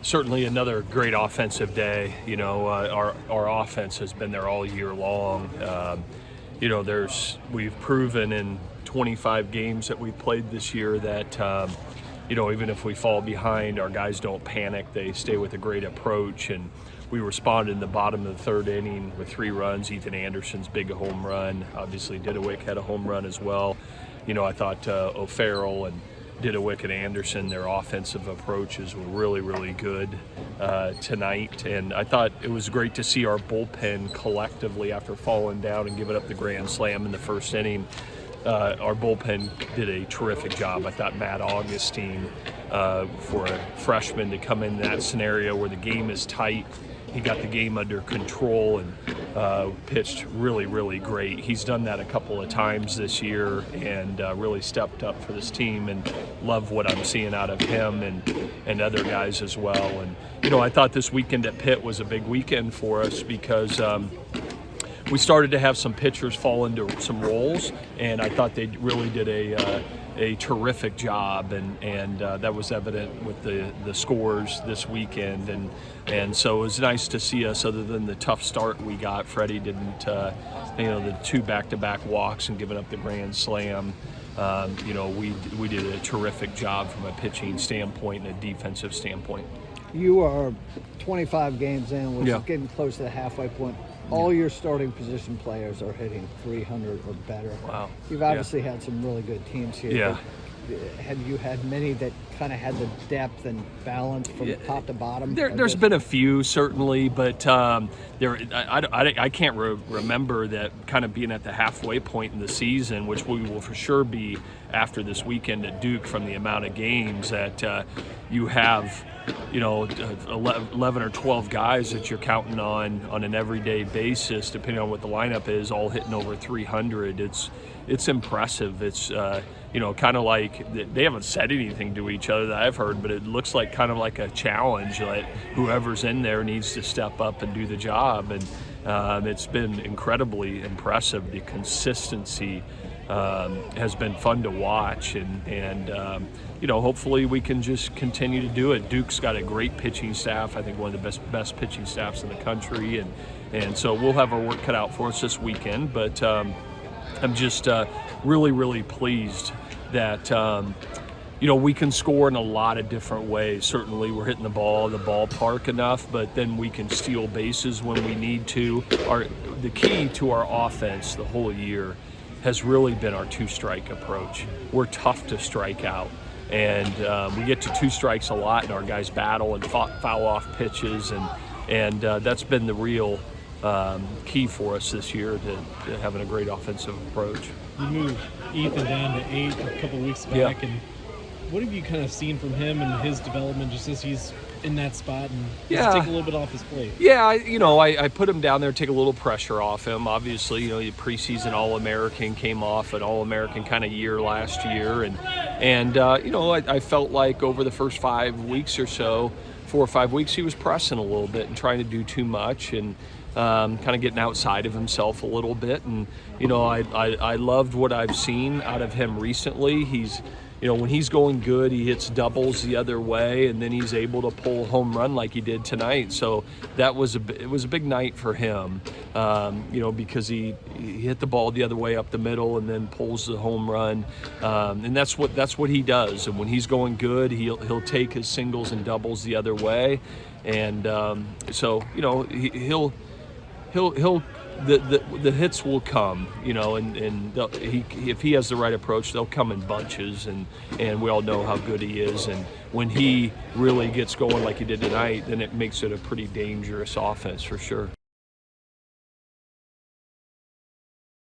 Certainly another great offensive day. Our offense has been there all year long. We've proven in 25 games that we've played this year that even if we fall behind, our guys don't panic. They stay with a great approach, and we responded in the bottom of the third inning with 3 runs. Ethan Anderson's big home run. Obviously, Didewick had a home run as well. I thought O'Farrell and Didewick and Anderson, their offensive approaches were really, really good tonight. And I thought it was great to see our bullpen collectively, after falling down and giving up the grand slam in the first inning. Our bullpen did a terrific job. I thought Matt Augustine, for a freshman to come in that scenario where the game is tight, he got the game under control and pitched really, really great. He's done that a couple of times this year and really stepped up for this team, and love what I'm seeing out of him and other guys as well. And, I thought this weekend at Pitt was a big weekend for us because we started to have some pitchers fall into some roles, and I thought they really did a terrific job, and that was evident with the scores this weekend, and so it was nice to see us. Other than the tough start we got, Freddie didn't, the 2 back-to-back walks and giving up the grand slam. We did a terrific job from a pitching standpoint and a defensive standpoint. You are 25 games in, which is getting close to the halfway point. All your starting position players are hitting 300 or better. Wow. You've obviously had some really good teams here. Yeah. Have you had many that kind of had the depth and balance from top to bottom? There's been a few, certainly, but I can't remember that kind of being at the halfway point in the season, which we will for sure be after this weekend at Duke, from the amount of games that you have. 11 or 12 guys that you're counting on an everyday basis, depending on what the lineup is, all hitting over 300. It's impressive. It's kind of like they haven't said anything to each other that I've heard, but it looks like kind of like a challenge that whoever's in there needs to step up and do the job. And it's been incredibly impressive. The consistency has been fun to watch, and hopefully we can just continue to do it. Duke's got a great pitching staff. I think one of the best pitching staffs in the country, and so we'll have our work cut out for us this weekend. But I'm just really, really pleased that we can score in a lot of different ways. Certainly we're hitting the ball in the ballpark enough, but then we can steal bases when we need to. The key to our offense the whole year has really been our 2-strike approach. We're tough to strike out, and we get to 2 strikes a lot, and our guys battle and foul off pitches, and that's been the real key for us this year, to having a great offensive approach. You moved Ethan down to 8 a couple of weeks back, and what have you kind of seen from him and his development just as he's in that spot and just take a little bit off his plate? Yeah, I put him down there to take a little pressure off him. Obviously, the preseason All-American came off, an All-American kind of year last year, and I felt like over the first 5 weeks or so, 4 or 5 weeks, he was pressing a little bit and trying to do too much, and kind of getting outside of himself a little bit. And I loved what I've seen out of him recently. He's when he's going good, he hits doubles the other way, and then he's able to pull a home run like he did tonight. So it was a big night for him, because he hit the ball the other way up the middle and then pulls the home run, and that's what he does. And when he's going good, he'll take his singles and doubles the other way, and he'll the hits will come, and if he has the right approach, they'll come in bunches, and we all know how good he is. And when he really gets going like he did tonight, then it makes it a pretty dangerous offense for sure.